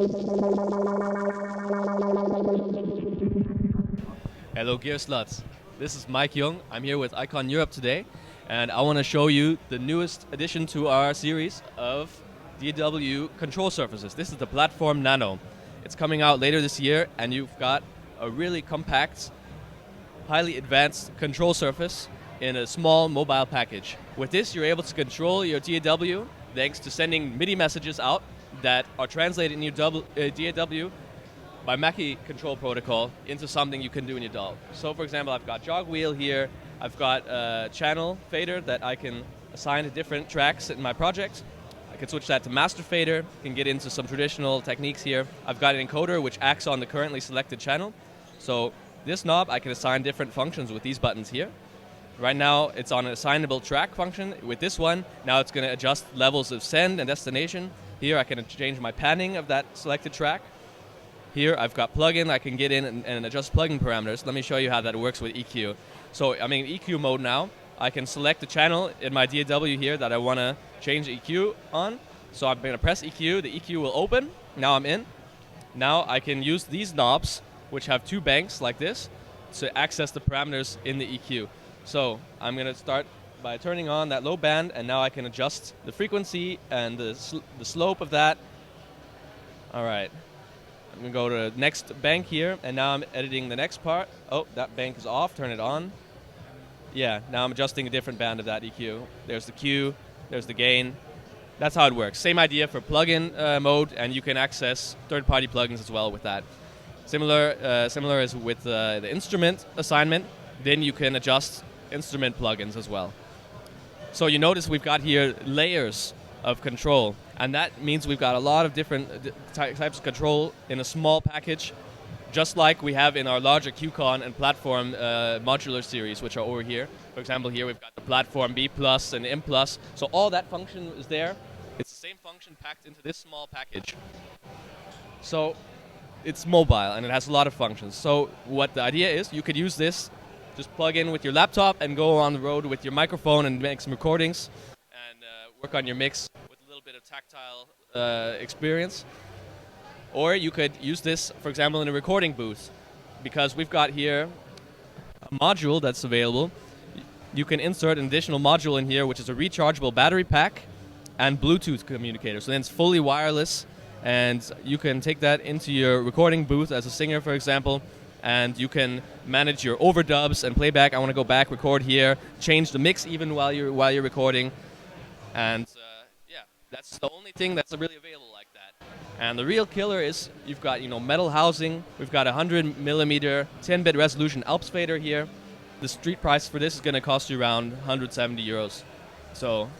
Hello Gear Sluts, this is Mike Jung. I'm here with iCON Europe today, and I want to show you the newest addition to our series of DAW control surfaces. This is the Platform Nano. It's coming out later this year, and you've got a really compact, highly advanced control surface in a small mobile package. With this, you're able to control your DAW thanks to sending MIDI messages out that are translated in your DAW by Mackie control protocol into something you can do in your DAW. So for example, I've got jog wheel here, I've got a channel fader that I can assign to different tracks in my project. I can switch that to master fader, can get into some traditional techniques here. I've got an encoder which acts on the currently selected channel. So this knob, I can assign different functions with these buttons here. Right now, it's on an assignable track function. With this one, now it's going to adjust levels of send and destination. Here I can change my panning of that selected track. Here I've got plugin, I can get in and adjust plugin parameters. Let me show you how that works with EQ. So I'm in EQ mode now. I can select the channel in my DAW here that I want to change EQ on. So I'm going to press EQ, the EQ will open. Now I'm in. Now I can use these knobs, which have two banks like this, to access the parameters in the EQ. So I'm going to start by turning on that low band, and now I can adjust the frequency and the slope of that. All right. I'm going to go to the next bank here, and now I'm editing the next part. Oh, that bank is off. Turn it on. Yeah, now I'm adjusting a different band of that EQ. There's the Q, there's the gain. That's how it works. Same idea for plugin mode, and you can access third-party plugins as well with that. Similar as with the instrument assignment, then you can adjust instrument plugins as well. So you notice we've got here layers of control, and that means we've got a lot of different types of control in a small package, just like we have in our larger QCon and Platform modular series, which are over here. For example, here we've got the Platform B Plus and M Plus, so all that function is there. It's the same function packed into this small package. So it's mobile, and it has a lot of functions. So what the idea is, you could use this, just plug in with your laptop and go on the road with your microphone and make some recordings and work on your mix with a little bit of tactile experience. Or you could use this, for example, in a recording booth, because we've got here a module that's available. You can insert an additional module in here, which is a rechargeable battery pack and Bluetooth communicator. So then it's fully wireless, and you can take that into your recording booth as a singer, for example, and you can manage your overdubs and playback. I want to go back, record here, change the mix even while you're recording, and yeah, that's the only thing that's really available like that. And the real killer is you've got metal housing. We've got a 100mm 10-bit resolution Alps fader here. The street price for this is going to cost you around 170 euros, so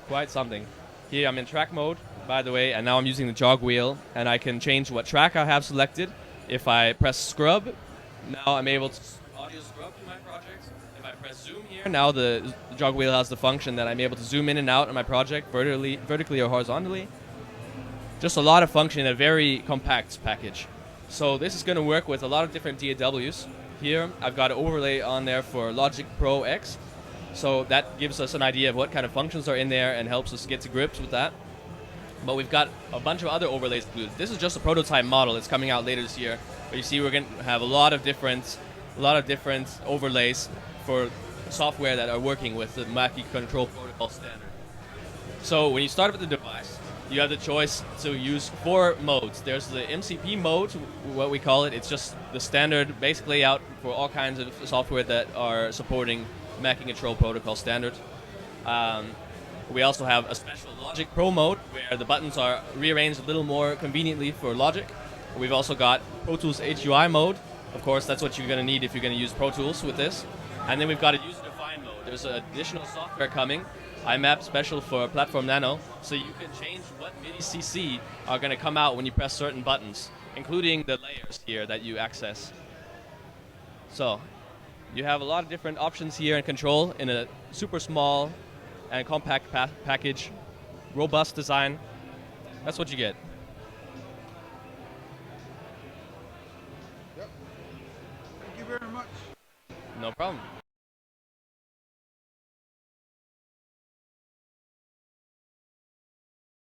quite something. Here I'm in track mode, by the way, and now I'm using the jog wheel, and I can change what track I have selected. If I press scrub, now I'm able to audio scrub to my project. If I press zoom here, now the jog wheel has the function that I'm able to zoom in and out on my project vertically or horizontally. Just a lot of function in a very compact package. So this is going to work with a lot of different DAWs. Here I've got an overlay on there for Logic Pro X. So that gives us an idea of what kind of functions are in there and helps us get to grips with that. But we've got a bunch of other overlays included. This is just a prototype model. It's coming out later this year. But you see, we're going to have a lot of different overlays for software that are working with the Mackie control protocol standard. So when you start up with the device, you have the choice to use 4 modes. There's the MCP mode, what we call it. It's just the standard, basically out for all kinds of software that are supporting Mackie control protocol standard. We also have a special Logic Pro mode where the buttons are rearranged a little more conveniently for Logic. We've also got Pro Tools HUI mode. Of course, that's what you're going to need if you're going to use Pro Tools with this. And then we've got a user-defined mode. There's additional software coming, IMAP special for Platform Nano, so you can change what MIDI CC are going to come out when you press certain buttons, including the layers here that you access. So you have a lot of different options here and control in a super small and compact package, robust design. That's what you get. Yep. Thank you very much. No problem.